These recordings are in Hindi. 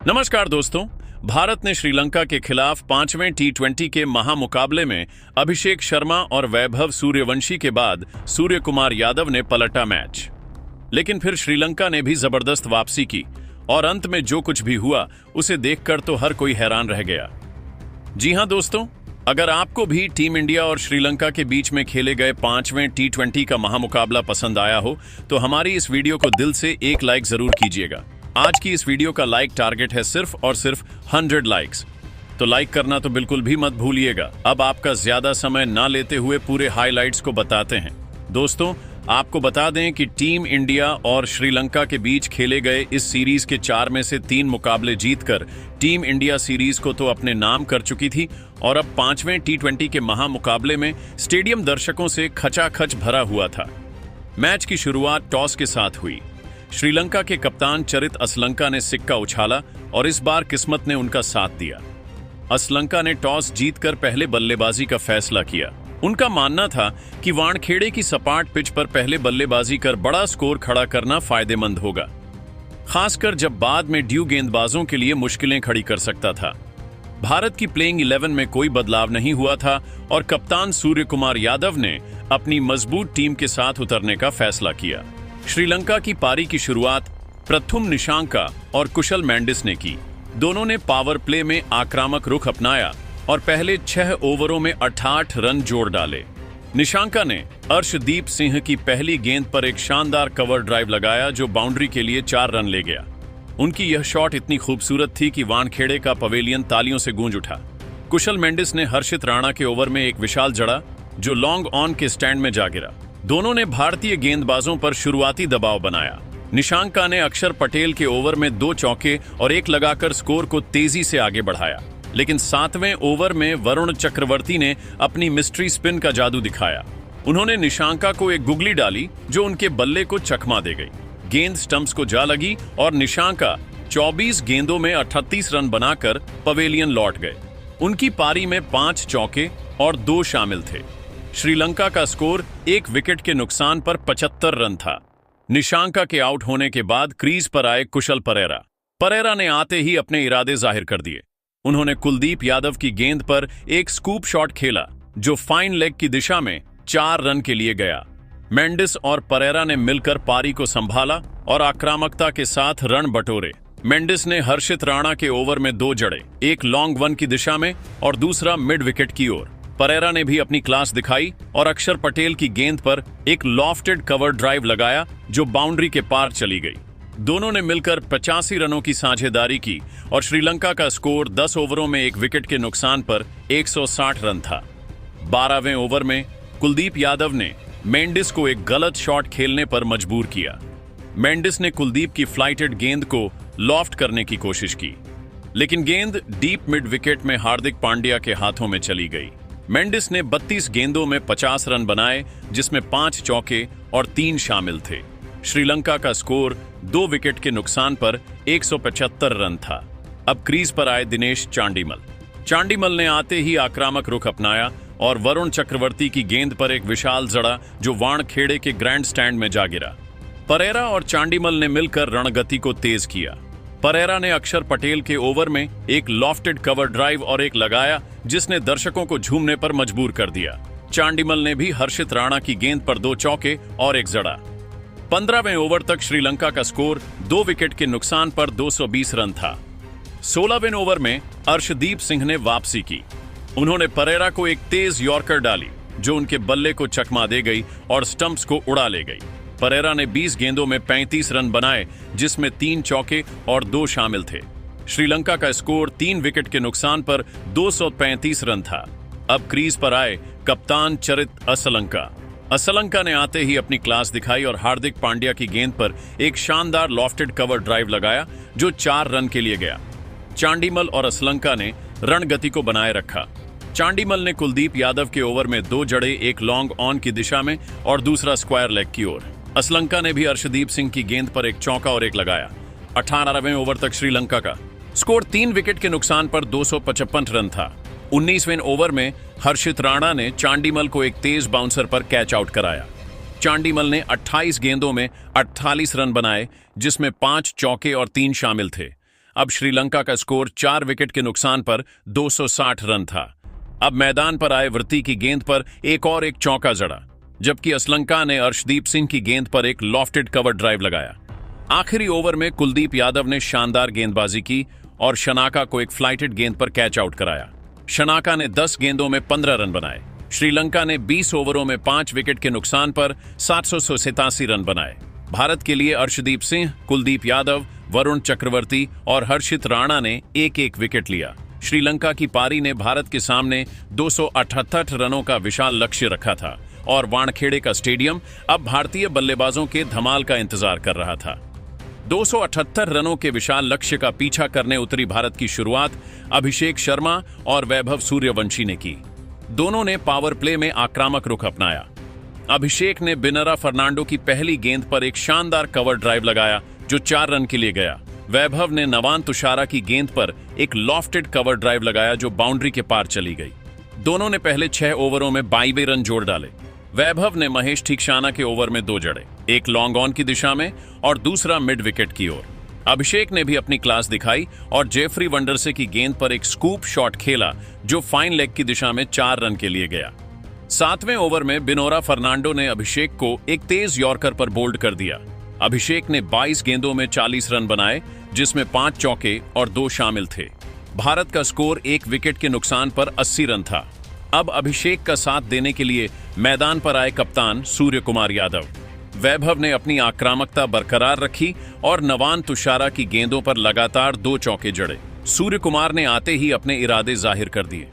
नमस्कार दोस्तों। भारत ने श्रीलंका के खिलाफ पांचवें टी20 के महामुकाबले में अभिषेक शर्मा और वैभव सूर्यवंशी के बाद सूर्य कुमार यादव ने पलटा मैच। लेकिन फिर श्रीलंका ने भी जबरदस्त वापसी की और अंत में जो कुछ भी हुआ उसे देखकर तो हर कोई हैरान रह गया। जी हां दोस्तों, अगर आपको भी टीम इंडिया और श्रीलंका के बीच में खेले गए पांचवें टी20 का महामुकाबला पसंद आया हो तो हमारी इस वीडियो को दिल से एक लाइक जरूर कीजिएगा। आज की इस वीडियो का लाइक टारगेट है सिर्फ और सिर्फ 100 लाइक्स, तो लाइक करना तो बिल्कुल भी मत भूलिएगा। अब आपका ज्यादा समय ना लेते हुए पूरे हाइलाइट्स को बताते हैं। दोस्तों, आपको बता दें कि टीम इंडिया और श्रीलंका के बीच खेले गए इस सीरीज के 4 में से 3 मुकाबले जीतकर टीम इंडिया सीरीज को तो अपने नाम कर चुकी थी और अब पांचवें टी20 के महामुकाबले में स्टेडियम दर्शकों से खचाखच भरा हुआ था। मैच की शुरुआत टॉस के साथ हुई। श्रीलंका के कप्तान चरित असलंका ने सिक्का उछाला और इस बार किस्मत ने उनका साथ दिया। असलंका ने टॉस जीतकर पहले बल्लेबाजी का फैसला किया। उनका मानना था कि वानखेड़े की सपाट पिच पर पहले बल्लेबाजी कर बड़ा स्कोर खड़ा करना फायदेमंद होगा, खासकर जब बाद में ड्यू गेंदबाजों के लिए मुश्किलें खड़ी कर सकता था। भारत की प्लेइंग 11 में कोई बदलाव नहीं हुआ था और कप्तान सूर्य कुमार यादव ने अपनी मजबूत टीम के साथ उतरने का फैसला किया। श्रीलंका की पारी की शुरुआत प्रथुम निशांका और कुशल मेंडिस ने की। दोनों ने पावर प्ले में आक्रामक रुख अपनाया और पहले 6 ओवरों में 68 रन जोड़ डाले। निशांका ने अर्शदीप सिंह की पहली गेंद पर एक शानदार कवर ड्राइव लगाया जो बाउंड्री के लिए 4 रन ले गया। उनकी यह शॉट इतनी खूबसूरत थी कि वानखेड़े का पवेलियन तालियों से गूंज उठा। कुशल मेंडिस ने हर्षित राणा के ओवर में एक विशाल जड़ा जो लॉन्ग ऑन के स्टैंड में जा गिरा। दोनों ने भारतीय गेंदबाजों पर शुरुआती दबाव बनाया। निशांका ने अक्षर पटेल के ओवर में 2 चौके और 1 लगाकर स्कोर को तेजी से आगे बढ़ाया, लेकिन 7वें ओवर में वरुण चक्रवर्ती ने अपनी मिस्ट्री स्पिन का जादू दिखाया। उन्होंने निशांका को एक गुगली डाली जो उनके बल्ले को चकमा दे गई। गेंद स्टंप्स को जा लगी और निशांका 24 गेंदों में 38 रन बनाकर पवेलियन लौट गए। उनकी पारी में 5 चौके और 2 शामिल थे। श्रीलंका का स्कोर 1 विकेट के नुकसान पर 75 रन था। निशांका के आउट होने के बाद क्रीज पर आए कुशल परेरा ने आते ही अपने इरादे जाहिर कर दिए। उन्होंने कुलदीप यादव की गेंद पर एक स्कूप शॉट खेला जो फाइन लेग की दिशा में 4 रन के लिए गया। मेंडिस और परेरा ने मिलकर पारी को संभाला और आक्रामकता के साथ रन बटोरे। मेंडिस ने हर्षित राणा के ओवर में 2 जड़े, एक लॉन्ग वन की दिशा में और दूसरा मिड विकेट की ओर। परेरा ने भी अपनी क्लास दिखाई और अक्षर पटेल की गेंद पर एक लॉफ्टेड कवर ड्राइव लगाया जो बाउंड्री के पार चली गई। दोनों ने मिलकर 85 रनों की साझेदारी की और श्रीलंका का स्कोर 10 ओवरों में 1 विकेट के नुकसान पर 160 रन था। 12वें ओवर में कुलदीप यादव ने मेंडिस को एक गलत शॉट खेलने पर मजबूर किया। मेंडिस ने कुलदीप की फ्लाइटेड गेंद को लॉफ्ट करने की कोशिश की, लेकिन गेंद डीप मिड विकेट में हार्दिक पांड्या के हाथों में चली गई। मेंडिस ने 32 गेंदों में 50 रन बनाए जिसमें 5 चौके और 3 शामिल थे। श्रीलंका का स्कोर 2 विकेट के नुकसान पर 175 रन था। अब क्रीज पर आए दिनेश चांडीमल ने आते ही आक्रामक रुख अपनाया और वरुण चक्रवर्ती की गेंद पर एक विशाल जड़ा जो वानखेड़े के ग्रैंड स्टैंड में जा गिरा। परेरा और चांडीमल ने मिलकर रणगति को तेज किया। परेरा ने अक्षर पटेल के ओवर में एक लॉफ्टेड कवर ड्राइव और एक लगाया जिसने दर्शकों को झूमने पर मजबूर कर दिया। चांडीमल ने भी हर्षित राणा की गेंद पर 2 चौके और एक जड़ा। 15वें ओवर तक श्रीलंका का स्कोर 2 विकेट के नुकसान पर 220 रन था। 16वें ओवर में अर्शदीप सिंह ने वापसी की। उन्होंने परेरा को एक तेज यॉर्कर डाली जो उनके बल्ले को चकमा दे गई और स्टंप्स को उड़ा ले गई। परेरा ने 20 गेंदों में 35 रन बनाए जिसमें 3 चौके और 2 शामिल थे। श्रीलंका का स्कोर 3 विकेट के नुकसान पर 235 रन था। अब क्रीज पर आए कप्तान चरित असलंका ने आते ही अपनी क्लास दिखाई और हार्दिक पांड्या की गेंद पर एक शानदार लॉफ्टेड कवर ड्राइव लगाया जो 4 रन के लिए गया। चांडीमल और असलंका ने रणगति को बनाए रखा। चांडीमल ने कुलदीप यादव के ओवर में 2 जड़े, एक लॉन्ग ऑन की दिशा में और दूसरा स्क्वायर लेग की ओर। असलंका ने भी अर्शदीप सिंह की गेंद पर एक चौका और एक लगाया। 18वें ओवर तक श्रीलंका का स्कोर 3 विकेट के नुकसान पर 255 रन था। 19वें ओवर में हर्षित राणा ने चांडीमल को एक तेज बाउंसर पर कैच आउट कराया। चांडीमल ने 28 गेंदों में 48 रन बनाए जिसमें 5 चौके और 3 शामिल थे। अब श्रीलंका का स्कोर 4 विकेट के नुकसान पर 260 रन था। अब मैदान पर आए वृत्ति की गेंद पर एक चौका जड़ा, जबकि असलंका ने अर्शदीप सिंह की गेंद पर एक लॉफ्टेड कवर ड्राइव लगाया। आखिरी ओवर में कुलदीप यादव ने शानदार गेंदबाजी की और शनाका को एक फ्लाइटेड गेंद पर कैच आउट कराया। शनाका ने 10 गेंदों में 15 रन बनाए। श्रीलंका ने 20 ओवरों में 5 विकेट के नुकसान पर 787 रन बनाए। भारत के लिए अर्शदीप सिंह, कुलदीप यादव, वरुण चक्रवर्ती और हर्षित राणा ने एक विकेट लिया। श्रीलंका की पारी ने भारत के सामने 278 रनों का विशाल लक्ष्य रखा था और वानखेड़े का स्टेडियम अब भारतीय बल्लेबाजों के धमाल का इंतजार कर रहा था। 278 रनों के विशाल लक्ष्य का पीछा करने उतरी भारत की शुरुआत अभिषेक शर्मा और वैभव सूर्यवंशी ने की। दोनों ने पावर प्ले में आक्रामक रुख अपनाया। अभिषेक ने बिनरा फर्नांडो की पहली गेंद पर एक शानदार कवर ड्राइव लगाया जो 4 रन के लिए गया। वैभव ने नवान तुषारा की गेंद पर एक लॉफ्टेड कवर ड्राइव लगाया जो बाउंड्री के पार चली गई। दोनों ने पहले 6 ओवरों में 22 रन जोड़ डाले। वैभव ने महेश ठीकशाना के ओवर में 2 जड़े, एक लॉन्ग ऑन की दिशा में और दूसरा मिड विकेट की ओर। अभिषेक ने भी अपनी क्लास दिखाई और जेफरी वंडरसे की गेंद पर एक स्कूप शॉट खेला जो फाइन लेग की दिशा में 4 रन के लिए गया। 7वें ओवर में बिनोरा फर्नांडो ने अभिषेक को एक तेज यॉर्कर पर बोल्ड कर दिया। अभिषेक ने 22 गेंदों में 40 रन बनाए, जिसमें 5 चौके और 2 शामिल थे। भारत का स्कोर 1 विकेट के नुकसान पर 80 रन था। अब अभिषेक का साथ देने के लिए मैदान पर आए कप्तान सूर्य कुमार यादव। वैभव ने अपनी आक्रामकता बरकरार रखी और नवान तुषारा की गेंदों पर लगातार 2 चौके जड़े। सूर्य कुमार ने आते ही अपने इरादे जाहिर कर दिए।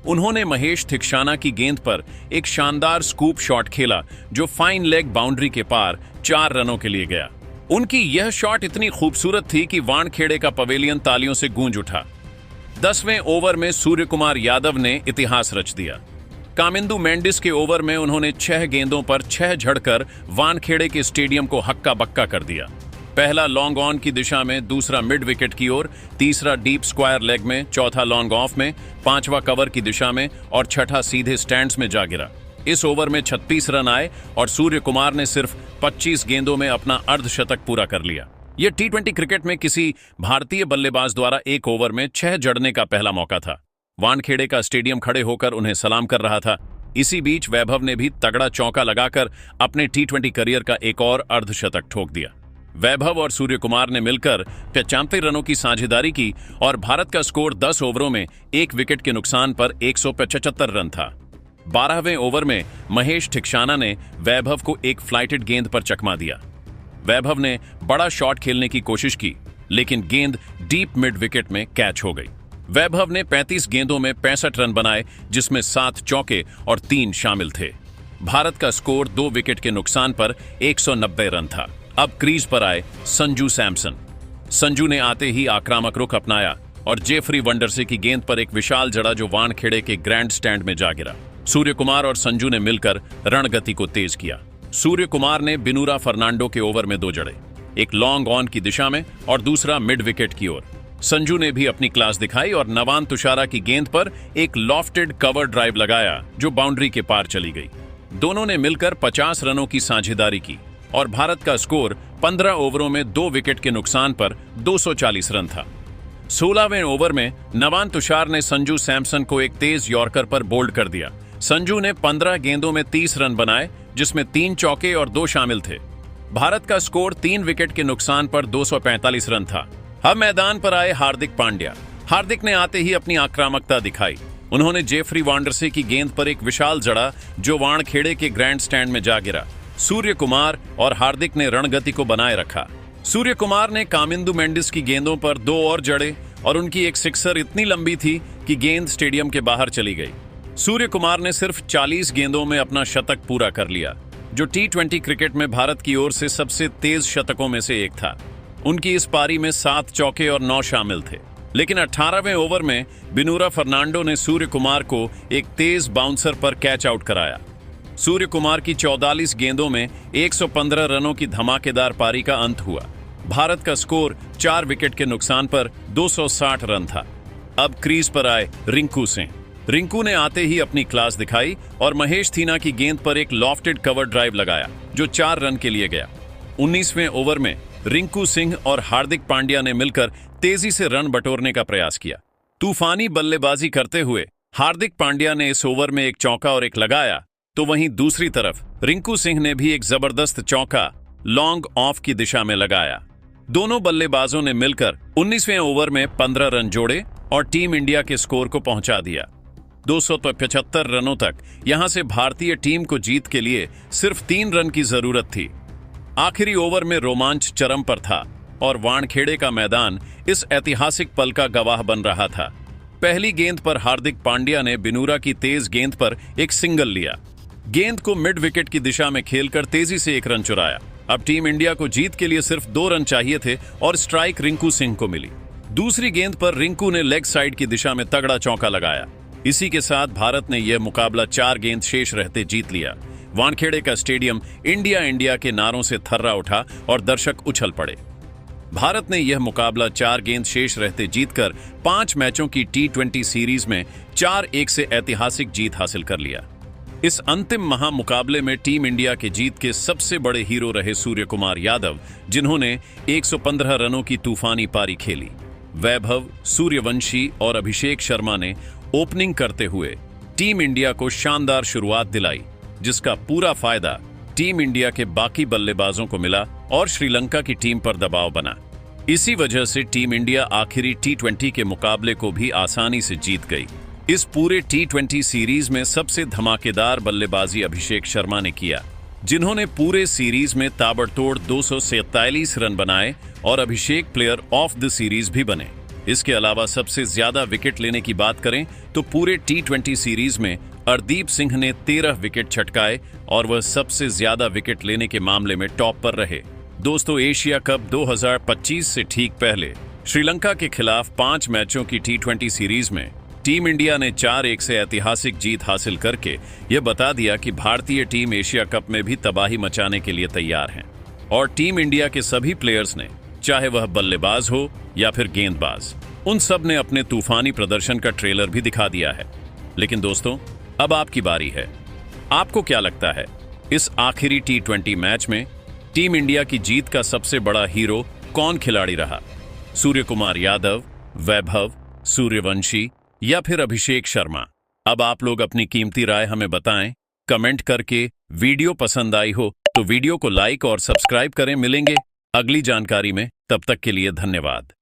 उन्होंने महेश ठीकशाना की गेंद पर एक शानदार स्कूप शॉट खेला जो फाइन लेग बाउंड्री के पार 4 रनों के लिए गया। उनकी यह शॉट इतनी खूबसूरत थी कि वानखेड़े का पवेलियन तालियों से गूंज उठा। 10वें ओवर में सूर्य कुमार यादव ने इतिहास रच दिया। कामिंदु मेंडिस के ओवर में उन्होंने 6 गेंदों पर 6 झड़कर वानखेड़े के स्टेडियम को हक्का बक्का कर दिया। पहला लॉन्ग ऑन की दिशा में, दूसरा मिड विकेट की ओर, तीसरा डीप स्क्वायर लेग में, चौथा लॉन्ग ऑफ में, 5वां कवर की दिशा में और 6ठा सीधे स्टैंड्स में जा गिरा। इस ओवर में 36 रन आए और सूर्य कुमार ने सिर्फ 25 गेंदों में अपना अर्धशतक पूरा कर लिया। यह T20 क्रिकेट में किसी भारतीय बल्लेबाज द्वारा एक ओवर में 6 जड़ने का पहला मौका था। वानखेड़े का स्टेडियम खड़े होकर उन्हें सलाम कर रहा था। इसी बीच वैभव ने भी तगड़ा चौका लगाकर अपने T20 करियर का एक और अर्धशतक ठोक दिया। वैभव और सूर्य कुमार ने मिलकर 95 रनों की साझेदारी की और भारत का स्कोर 10 ओवरों में 1 विकेट के नुकसान पर 175 रन था। 12वें ओवर में महेश ठीकशाना ने वैभव को एक फ्लाइटेड गेंद पर चकमा दिया। वैभव ने बड़ा शॉट खेलने की कोशिश की, लेकिन गेंद डीप मिड विकेट में कैच हो गई। वैभव ने 35 गेंदों में 65 रन बनाए, जिसमें 7 चौके और 3 शामिल थे। भारत का स्कोर 2 विकेट के नुकसान पर 190 रन था। अब क्रीज पर आए संजू सैमसन। संजू ने आते ही आक्रामक रुख अपनाया और जेफरी वंडरसे की गेंद पर एक विशाल जड़ा जो वानखेड़े के ग्रैंड स्टैंड में जा गिरा। सूर्य कुमार और संजू ने मिलकर रणगति को तेज किया। सूर्य कुमार ने बिनूरा फर्नांडो के ओवर में 2 जड़े, एक लॉन्ग ऑन की दिशा में और दूसरा मिड विकेट की ओर। संजू ने भी अपनी क्लास दिखाई और नवान तुषारा की गेंद पर एक लॉफ्टेड कवर ड्राइव लगाया जो बाउंड्री के पार चली गई। दोनों ने मिलकर 50 रनों की साझेदारी की और भारत का स्कोर 15 ओवरों में 2 विकेट के नुकसान पर 240 रन था। 16वें ओवर में नवान तुषार ने संजू सैमसन को एक तेज यॉर्कर पर बोल्ड कर दिया। संजू ने 15 गेंदों में 30 रन बनाए, जिसमें 3 चौके और 2 शामिल थे। भारत का स्कोर 3 विकेट के नुकसान पर 245 रन था। अब मैदान पर आए हार्दिक पांड्या। हार्दिक ने आते ही अपनी आक्रामकता दिखाई। उन्होंने जेफरी वॉन्डरसे की गेंद पर एक विशाल जड़ा जो वानखेड़े के ग्रैंड स्टैंड में जा गिरा। सूर्य कुमार और हार्दिक ने रणगति को बनाए रखा। सूर्य कुमार ने कामिंदु मेंडिस की गेंदों पर 2 और जड़े और उनकी एक सिक्सर इतनी लंबी थी कि गेंद स्टेडियम के बाहर चली गई। सूर्य कुमार ने सिर्फ 40 गेंदों में अपना शतक पूरा कर लिया, जो T20 क्रिकेट में भारत की ओर से सबसे तेज शतकों में से एक था। उनकी इस पारी में 7 चौके और 9 शामिल थे। लेकिन 18वें ओवर में बिनूरा फर्नांडो ने सूर्य कुमार को एक तेज बाउंसर पर कैच आउट कराया। सूर्य कुमार की 44 गेंदों में 115 रनों की धमाकेदार पारी का अंत हुआ। भारत का स्कोर 4 विकेट के नुकसान पर 260 रन था। अब क्रीज पर आए रिंकू सिंह। रिंकू ने आते ही अपनी क्लास दिखाई और महेश थीना की गेंद पर एक लॉफ्टेड कवर ड्राइव लगाया जो 4 रन के लिए गया। 19वें ओवर में रिंकू सिंह और हार्दिक पांड्या ने मिलकर तेजी से रन बटोरने का प्रयास किया। तूफानी बल्लेबाजी करते हुए हार्दिक पांड्या ने इस ओवर में एक चौका और एक लगाया, तो वहीं दूसरी तरफ रिंकू सिंह ने भी एक जबरदस्त चौका लॉन्ग ऑफ की दिशा में लगाया। दोनों बल्लेबाजों ने मिलकर 19वें ओवर में 15 रन जोड़े और टीम इंडिया के स्कोर को पहुंचा दिया। 275 रनों तक यहां से भारतीय टीम को जीत के लिए सिर्फ 3 रन की जरूरत थी। आखिरी ओवर में रोमांच चरम पर था और वानखेड़े का मैदान इस ऐतिहासिक पल का गवाह बन रहा था। पहली गेंद पर हार्दिक पांड्या ने बिनूरा की तेज गेंद पर एक सिंगल लिया। गेंद को मिड विकेट की दिशा में खेलकर तेजी से 1 रन चुराया। अब टीम इंडिया को जीत के लिए सिर्फ 2 रन चाहिए थे और स्ट्राइक रिंकू सिंह को मिली। दूसरी गेंद पर रिंकू ने लेग साइड की दिशा में तगड़ा चौका लगाया। इसी के साथ भारत ने यह मुकाबला 4 गेंद शेष रहते जीत लिया। वानखेड़े का स्टेडियम इंडिया इंडिया के नारों से थर्रा उठा और दर्शक उछल पड़े। भारत ने यह मुकाबला 4 गेंद शेष रहते जीतकर 5 मैचों की T20 सीरीज में 4-1 से ऐतिहासिक जीत हासिल कर लिया। इस अंतिम महामुकाबले में टीम इंडिया के जीत के सबसे बड़े हीरो रहे सूर्य कुमार यादव, जिन्होंने 115 रनों की तूफानी पारी खेली। वैभव, सूर्यवंशी और अभिषेक शर्मा ने ओपनिंग करते हुए टीम इंडिया को शानदार शुरुआत दिलाई, जिसका पूरा फायदा टीम इंडिया के बाकी बल्लेबाजों को मिला और श्रीलंका की टीम पर दबाव बना। इसी वजह से टीम इंडिया आखिरी T20 के मुकाबले को भी आसानी से जीत गई। इस पूरे T20 सीरीज में सबसे धमाकेदार बल्लेबाजी अभिषेक शर्मा ने किया, जिन्होंने पूरे सीरीज में ताबड़तोड़ 247 रन बनाए और अभिषेक प्लेयर ऑफ द सीरीज भी बने। इसके अलावा सबसे ज्यादा विकेट लेने की बात करें तो पूरे T20 सीरीज में अर्दीप सिंह ने 13 विकेट छटकाए और वह सबसे ज्यादा विकेट लेने के मामले में टॉप पर रहे। दोस्तों, एशिया कप 2025 से ठीक पहले श्रीलंका के खिलाफ 5 मैचों की T20 सीरीज में टीम इंडिया ने 4-1 से ऐतिहासिक जीत हासिल करके यह बता दिया कि भारतीय टीम एशिया कप में भी तबाही मचाने के लिए तैयार है। और टीम इंडिया के सभी प्लेयर्स ने, चाहे वह बल्लेबाज हो या फिर गेंदबाज, उन सब ने अपने तूफानी प्रदर्शन का ट्रेलर भी दिखा दिया है। लेकिन दोस्तों, अब आपकी बारी है। आपको क्या लगता है, इस आखिरी T20 मैच में टीम इंडिया की जीत का सबसे बड़ा हीरो कौन खिलाड़ी रहा? सूर्य कुमार यादव, वैभव, सूर्यवंशी या फिर अभिषेक शर्मा? अब आप लोग अपनी कीमती राय हमें बताएं कमेंट करके। वीडियो पसंद आई हो तो वीडियो को लाइक और सब्सक्राइब करें। मिलेंगे अगली जानकारी में, तब तक के लिए धन्यवाद।